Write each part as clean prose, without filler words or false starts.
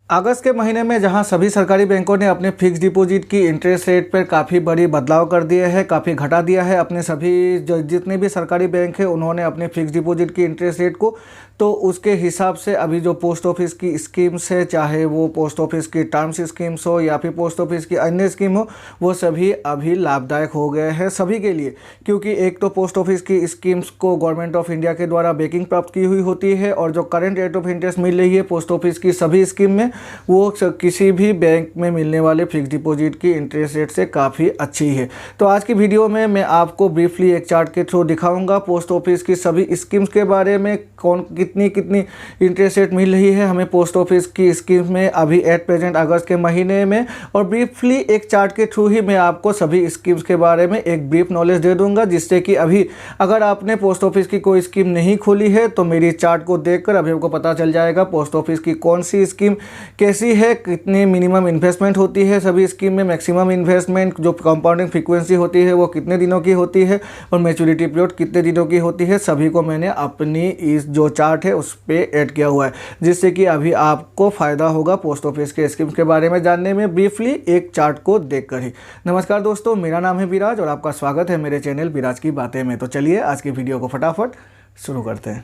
अगस्त के महीने में जहां सभी सरकारी बैंकों ने अपने फिक्स डिपॉजिट की इंटरेस्ट रेट पर काफ़ी बड़ी बदलाव कर दिए हैं, काफ़ी घटा दिया है। अपने सभी जितने भी सरकारी बैंक हैं उन्होंने अपने फिक्स डिपॉजिट की इंटरेस्ट रेट को, तो उसके हिसाब से अभी जो पोस्ट ऑफिस की स्कीम्स है, चाहे वो पोस्ट ऑफिस की टर्म्स स्कीम्स हो या फिर पोस्ट ऑफिस की अन्य स्कीम हो, वो सभी अभी लाभदायक हो गए हैं सभी के लिए। क्योंकि एक तो पोस्ट ऑफिस की स्कीम्स को गवर्नमेंट ऑफ इंडिया के द्वारा बेकिंग प्राप्त की हुई होती है, और जो करंट रेट ऑफ इंटरेस्ट मिल रही है पोस्ट ऑफिस की सभी स्कीम में, वो किसी भी बैंक में मिलने वाले फिक्स डिपॉजिट की इंटरेस्ट रेट से काफ़ी अच्छी है। तो आज की वीडियो में मैं आपको ब्रीफली एक चार्ट के थ्रू दिखाऊंगा पोस्ट ऑफिस की सभी स्कीम्स के बारे में, कौन कितनी कितनी इंटरेस्ट रेट मिल रही है हमें पोस्ट ऑफिस की स्कीम्स में अभी एट प्रेजेंट अगस्त के महीने में। और ब्रीफली एक चार्ट के थ्रू ही मैं आपको सभी स्कीम्स के बारे में एक ब्रीफ नॉलेज दे दूंगा, जिससे कि अभी अगर आपने पोस्ट ऑफिस की कोई स्कीम नहीं खोली है तो मेरी चार्ट को देखकर अभी आपको पता चल जाएगा पोस्ट ऑफिस की कौन सी स्कीम कैसी है, कितनी मिनिमम इन्वेस्टमेंट होती है सभी स्कीम में, मैक्सिमम इन्वेस्टमेंट जो कंपाउंडिंग फ्रीक्वेंसी होती है वो कितने दिनों की होती है, और मैच्योरिटी पीरियड कितने दिनों की होती है। सभी को मैंने अपनी इस जो चार्ट है उस पर ऐड किया हुआ है, जिससे कि अभी आपको फ़ायदा होगा पोस्ट ऑफिस के स्कीम्स के बारे में जानने में ब्रीफली एक चार्ट को देखकर ही। नमस्कार दोस्तों, मेरा नाम है विराज और आपका स्वागत है मेरे चैनल विराज की बातें में। तो चलिए आज की वीडियो को फटाफट शुरू करते हैं।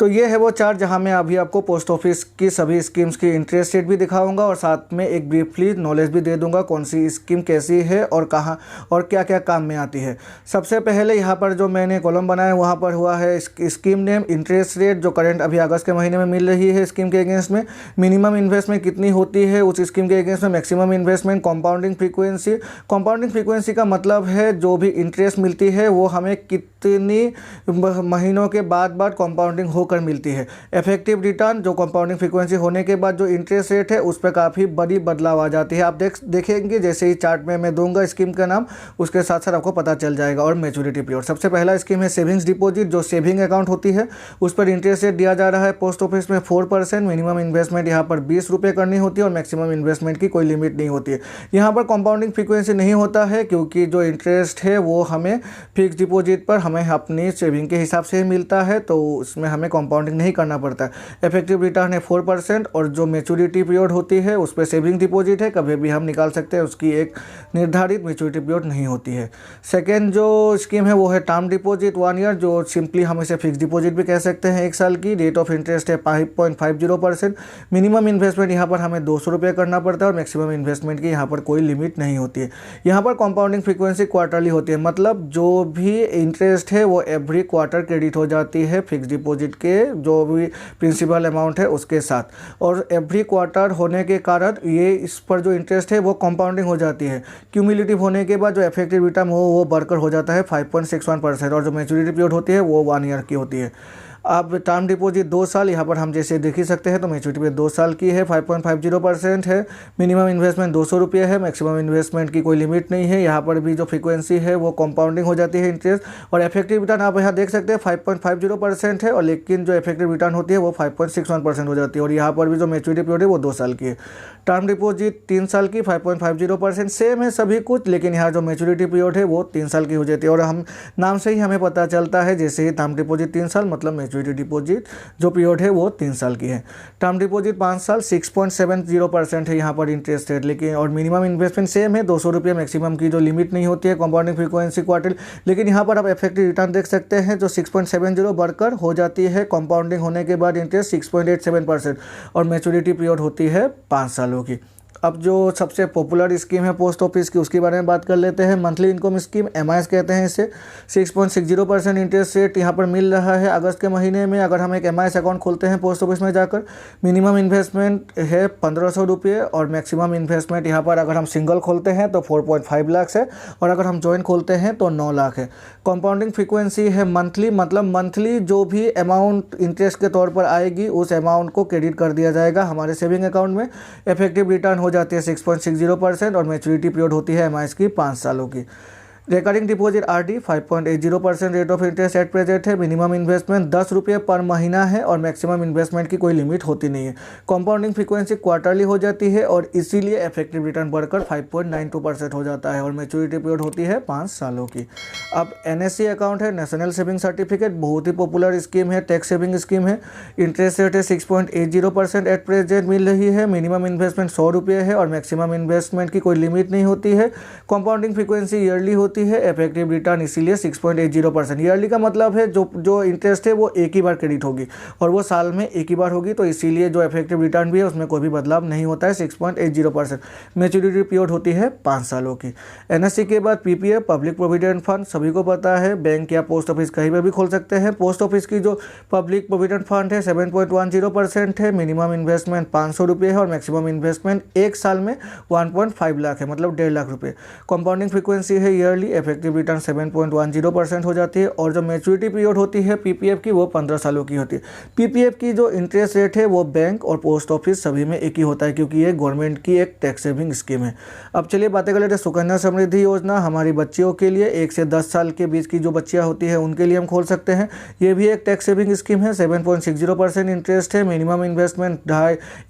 तो ये है वो चार्ट जहां मैं अभी आपको पोस्ट ऑफिस की सभी स्कीम्स की इंटरेस्ट रेट भी दिखाऊंगा और साथ में एक ब्रीफली नॉलेज भी दे दूंगा कौन सी स्कीम कैसी है और कहां और क्या क्या काम में आती है। सबसे पहले यहाँ पर जो मैंने कॉलम बनाया है वहाँ पर हुआ है स्कीम नेम, इंटरेस्ट रेट जो करंट अभी अगस्त के महीने में मिल रही है स्कीम के अगेंस्ट में, मिनिमम इन्वेस्टमेंट कितनी होती है उस स्कीम के अगेंस्ट में, maximum investment, compounding frequency. Compounding frequency का मतलब है जो भी इंटरेस्ट मिलती है वो हमें कितनी महीनों के बाद कंपाउंडिंग कर मिलती है। इफेक्टिव रिटर्न जो कंपाउंडिंग फ्रीक्वेंसी होने के बाद जो इंटरेस्ट रेट है उस पर काफ़ी बड़ी बदलाव आ जाती है। आप देखेंगे जैसे ही चार्ट में मैं दूंगा स्कीम का नाम, उसके साथ साथ आपको पता चल जाएगा। और मैच्योरिटी पीरियड, सबसे पहला स्कीम है सेविंग्स डिपॉजिट, जो सेविंग अकाउंट होती है उस पर इंटरेस्ट रेट दिया जा रहा है पोस्ट ऑफिस में 4%। मिनिमम इन्वेस्टमेंट यहाँ पर 20 रुपये करनी होती है और मैक्सिमम इन्वेस्टमेंट की कोई लिमिट नहीं होती है। यहाँ पर कंपाउंडिंग फ्रीक्वेंसी नहीं होता है क्योंकि जो इंटरेस्ट है वो हमें फिक्स डिपॉजिट पर हमें अपनी सेविंग के हिसाब से ही मिलता है, तो उसमें हमें कंपाउंडिंग नहीं करना पड़ता है। इफेक्टिव रिटर्न है 4% और जो मैच्योरिटी पीरियड होती है उस पर सेविंग डिपॉजिट है, कभी भी हम निकाल सकते हैं, उसकी एक निर्धारित मैच्योरिटी पीरियड नहीं होती है। सेकेंड जो स्कीम है वो है टर्म डिपॉजिट 1 ईयर, जो सिंपली हम इसे फिक्स डिपॉजिट भी कह सकते हैं 1 साल की। रेट ऑफ इंटरेस्ट है 5.50%। मिनिमम इन्वेस्टमेंट यहाँ पर हमें 200 रुपये करना पड़ता है और मैक्सिमम इन्वेस्टमेंट की यहाँ पर कोई लिमिट नहीं होती है। यहाँ पर कंपाउंडिंग फ्रीक्वेंसी क्वार्टरली होती है, मतलब जो भी इंटरेस्ट है वो एवरी क्वार्टर क्रेडिट हो जाती है फिक्स डिपॉजिट के जो भी प्रिंसिपल अमाउंट है उसके साथ। और एवरी क्वार्टर होने के कारण ये इस पर जो इंटरेस्ट है वो कंपाउंडिंग हो जाती है। क्यूमुलेटिव होने के बाद जो इफेक्टिव रिटर्न वो बढ़कर हो जाता है 5.61% और जो मैच्योरिटी पीरियड होती है वो 1 ईयर की होती है। अब टर्म डिपॉजिट 2 साल, यहाँ पर हम जैसे देख ही सकते हैं तो मैच्योरिटी पीरियड 2 साल की है, 5.50% है। मिनिमम इन्वेस्टमेंट 200 रुपये है, मैक्सिमम इन्वेस्टमेंट की कोई लिमिट नहीं है। यहाँ पर भी जो फ्रीक्वेंसी है वो कंपाउंडिंग हो जाती है इंटरेस्ट। और इफेक्टिव रिटर्न आप यहाँ देख सकते हैं 5.50% है, और लेकिन जो इफेक्टिव रिटर्न होती है वो 5.61% हो जाती है। और यहाँ पर भी जो मैच्योरिटी पीरियड है वो 2 साल की है। टर्म डिपॉजिट 3 साल की 5.50% सेम है सभी कुछ, लेकिन यहाँ जो मैच्योरिटी पीरियड है वो 3 साल की हो जाती है। और हम नाम से ही हमें पता चलता है जैसे ही टर्म डिपॉजिट 3 साल मतलब मैच्योरिटी डिपॉजिट जो पीरियड है वो 3 साल की है। टर्म डिपॉजिट 5 साल 6.70% है यहाँ पर इंटरेस्ट रेट, लेकिन और मिनिमम इन्वेस्टमेंट सेम है 200 रुपये, मैक्सिमम की जो लिमिट नहीं होती है कंपाउंडिंग फ्रीक्वेंसी क्वार्टर। लेकिन यहाँ पर आप इफेक्टिव रिटर्न देख सकते हैं जो 6.70 बढ़कर हो जाती है कंपाउंडिंग होने के बाद इंटरेस्ट 6.87% और मैच्योरिटी पीरियड होती है 5 सालों की। अब जो सबसे पॉपुलर स्कीम है पोस्ट ऑफिस की उसके बारे में बात कर लेते हैं। मंथली इनकम स्कीम MIS कहते हैं इसे। 6.60% इंटरेस्ट रेट यहाँ पर मिल रहा है अगस्त के महीने में। अगर हम एक MIS अकाउंट खोलते हैं पोस्ट ऑफिस में जाकर, मिनिमम इन्वेस्टमेंट है 1500 रुपये और मैक्सिमम इन्वेस्टमेंट यहाँ पर अगर हम सिंगल खोलते हैं तो 4.5 लाख है और अगर हम जॉइंट खोलते हैं तो 9 लाख है। कंपाउंडिंग फ्रीक्वेंसी है मंथली, मतलब मंथली जो भी अमाउंट इंटरेस्ट के तौर पर आएगी उस अमाउंट को क्रेडिट कर दिया जाएगा हमारे सेविंग अकाउंट में। इफेक्टिव रिटर्न हो जाती है 6.60% और मैच्योरिटी पीरियड होती है MIS की 5 सालों की। Recurring deposit RD 5.80% rate of interest at present है। मिनिमम इन्वेस्टमेंट 10 रुपये पर महीना है और मैक्सिमम इन्वेस्टमेंट की कोई लिमिट होती नहीं है। कंपाउंडिंग फ्रीक्वेंसी क्वार्टरली हो जाती है और इसीलिए इफेक्टिव रिटर्न बढ़कर 5.92% हो जाता है और मैच्योरिटी पीरियड होती है 5 सालों की। अब NSC अकाउंट है, नेशनल सेविंग सर्टिफिकेट, बहुत ही पॉपुलर स्कीम है, टैक्स सेविंग स्कीम है। इंटरेस्ट रेट है 6.80% एट प्रेजेंट मिल रही है। मिनिमम इन्वेस्टमेंट 100 रुपये है और मैक्सिमम इन्वेस्टमेंट की कोई लिमिट नहीं होती है। कंपाउंडिंग फ्रीक्वेंसी ईयरली होती है। इफेक्टिव रिटर्न इसीलिए 6.80%। ईयरली का मतलब है जो इंटरेस्ट है वो एक ही बार क्रेडिट होगी और वो साल में एक ही बार होगी, तो इसीलिए जो इफेक्टिव रिटर्न भी है उसमें कोई भी बदलाव नहीं होता है। 6.80%। मैच्योरिटी पीरियड होती है 5 सालों की। NSC के बाद PPF, पब्लिक प्रोविडेंट फंड, सभी को पता है, बैंक या पोस्ट ऑफिस कहीं पर भी खोल सकते हैं। पोस्ट ऑफिस की जो पब्लिक प्रोविडेंट फंड है 7.10% है। मिनिमम इन्वेस्टमेंट 500 रुपये है और मैक्सिमम इन्वेस्टमेंट एक साल में 1.5 लाख है, मतलब 1.5 लाख रुपये। कंपाउंडिंग फ्रीक्वेंसी है ईयरली। इफेक्टिव रिटर्न 7.10% हो जाती है और जो मैच्योरिटी पीरियड होती है PPF की वो 15 सालों की होती है। PPF की जो इंटरेस्ट रेट है वो बैंक और पोस्ट ऑफिस सभी में एक ही होता है क्योंकि ये गवर्नमेंट की एक टैक्स सेविंग स्कीम है। अब चलिए बातें कर लेते हैं सुकन्या समृद्धि योजना। हमारी बच्चियों के लिए 1 से 10 साल के बीच की जो बच्चियाँ होती है उनके लिए हम खोल सकते हैं। ये भी एक टैक्स सेविंग स्कीम है। 7.60% इंटरेस्ट है। मिनिमम इन्वेस्टमेंट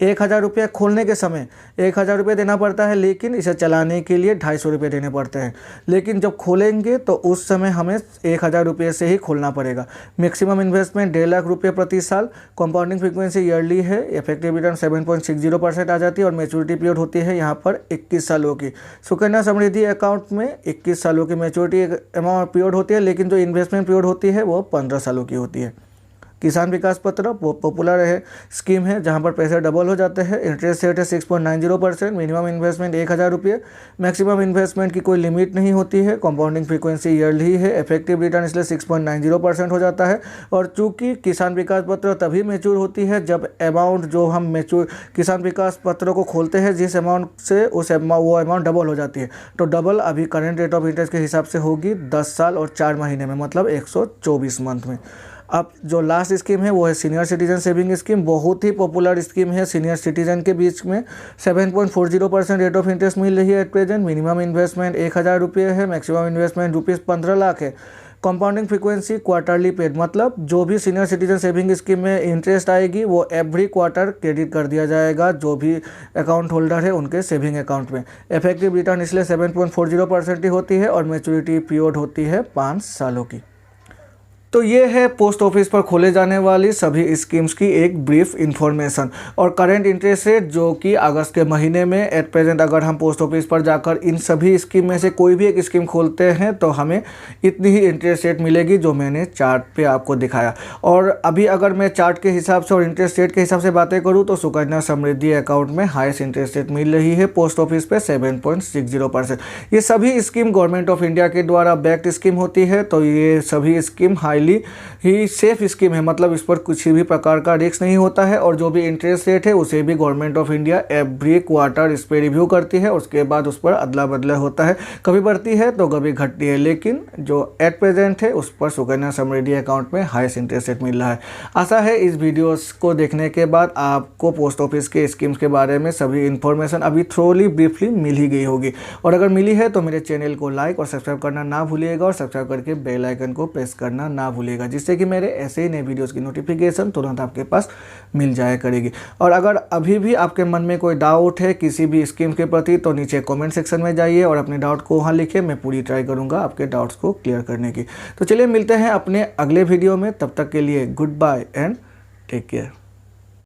1,000 रुपये खोलने के समय 1,000 रुपये देना पड़ता है, लेकिन इसे चलाने के लिए 250 रुपये देने पड़ते हैं। लेकिन जब खोलेंगे तो उस समय हमें 1,000 रुपये से ही खोलना पड़ेगा। मैक्सिमम इन्वेस्टमेंट 1.5 लाख रुपये प्रति साल। कंपाउंडिंग फ्रीक्वेंसी ईयरली है। इफेक्टिव रिटर्न 7.60% आ जाती है और मैच्योरिटी पीरियड होती है यहाँ पर 21 सालों की। सुकन्या समृद्धि अकाउंट में 21 सालों की मैच्योरिटी अमाउंट पीरियड होती है, लेकिन जो इन्वेस्टमेंट पीरियड होती है वो 15 सालों की होती है। किसान विकास पत्र पॉपुलर है स्कीम है जहां पर पैसे डबल हो जाते हैं। इंटरेस्ट रेट है 6.90%। मिनिमम इन्वेस्टमेंट 1,000 रुपये। मैक्सिमम इन्वेस्टमेंट की कोई लिमिट नहीं होती है। कंपाउंडिंग फ्रीक्वेंसी ईयरली है। इफेक्टिव रिटर्न इसलिए 6.90% हो जाता है। और चूंकि किसान विकास पत्र तभी मैच्योर होती है जब अमाउंट जो हम मैच्योर किसान विकास पत्रों को खोलते हैं जिस अमाउंट से वो अमाउंट डबल हो जाती है, तो डबल अभी करंट रेट ऑफ इंटरेस्ट के हिसाब से होगी 10 साल और 4 महीने में, मतलब 124 मंथ में। अब जो लास्ट स्कीम है वो है सीनियर सिटीजन सेविंग स्कीम। बहुत ही पॉपुलर स्कीम है सीनियर सिटीजन के बीच में। 7.40% रेट ऑफ इंटरेस्ट मिल रही है एट प्रेजेंट। मिनिमम इन्वेस्टमेंट 1,000 रुपये है। मैक्सिमम इन्वेस्टमेंट ₹15 लाख है। कंपाउंडिंग फ्रीक्वेंसी क्वार्टरली पेड, मतलब जो भी सीनियर सिटीजन सेविंग स्कीम में इंटरेस्ट आएगी वो एवरी क्वार्टर क्रेडिट कर दिया जाएगा जो भी अकाउंट होल्डर है उनके सेविंग अकाउंट में। इफेक्टिव रिटर्न इसलिए 7.40% ही होती है और मैच्योरिटी पीरियड होती है 5 सालों की। तो ये है पोस्ट ऑफिस पर खोले जाने वाली सभी स्कीम्स की एक ब्रीफ इन्फॉर्मेशन और करंट इंटरेस्ट रेट जो कि अगस्त के महीने में एट प्रेजेंट अगर हम पोस्ट ऑफिस पर जाकर इन सभी स्कीम में से कोई भी एक स्कीम खोलते हैं तो हमें इतनी ही इंटरेस्ट रेट मिलेगी जो मैंने चार्ट पे आपको दिखाया। और अभी अगर मैं चार्ट के हिसाब से और इंटरेस्ट रेट के हिसाब से बातें करूँ तो सुकन्या समृद्धि अकाउंट में हाईएस्ट इंटरेस्ट रेट मिल रही है पोस्ट ऑफिस पे 7.60%। ये सभी स्कीम गवर्नमेंट ऑफ इंडिया के द्वारा बैक्ड स्कीम होती है, तो ये सभी स्कीम हाईली ही सेफ स्कीम है, मतलब इस पर कुछ भी प्रकार का रिस्क नहीं होता है। और जो भी इंटरेस्ट रेट है उसे भी government of India every quarter इस पर रिव्यू करती है, उसके बाद उस पर अदला बदला होता है, कभी बढ़ती है तो कभी घटती है। लेकिन जो एट प्रेजेंट है उस पर सुकन्या समृद्धि अकाउंट में हाईएस्ट इंटरेस्ट रेट मिल रहा है। आशा है इस वीडियोस को देखने के बाद आपको पोस्ट ऑफिस के स्कीम्स के बारे में सभी इन्फॉर्मेशन अभी थ्रोली ब्रीफली मिल ही गई होगी। और अगर मिली है तो मेरे चैनल को लाइक और सब्सक्राइब करना ना भूलिएगा और सब्सक्राइब करके बेल आइकन को प्रेस करना ना भूलिएगा, जिससे कि मेरे ऐसे ही नए वीडियोस की नोटिफिकेशन तुरंत आपके पास मिल जाया करेगी। और अगर अभी भी आपके मन में कोई डाउट है किसी भी स्कीम के प्रति तो नीचे कमेंट सेक्शन में जाइए और अपने डाउट को वहाँ लिखिए, मैं पूरी ट्राई करूँगा आपके डाउट्स को क्लियर करने की। तो चलिए मिलते हैं अपने अगले वीडियो में, तब तक के लिए goodbye and take care.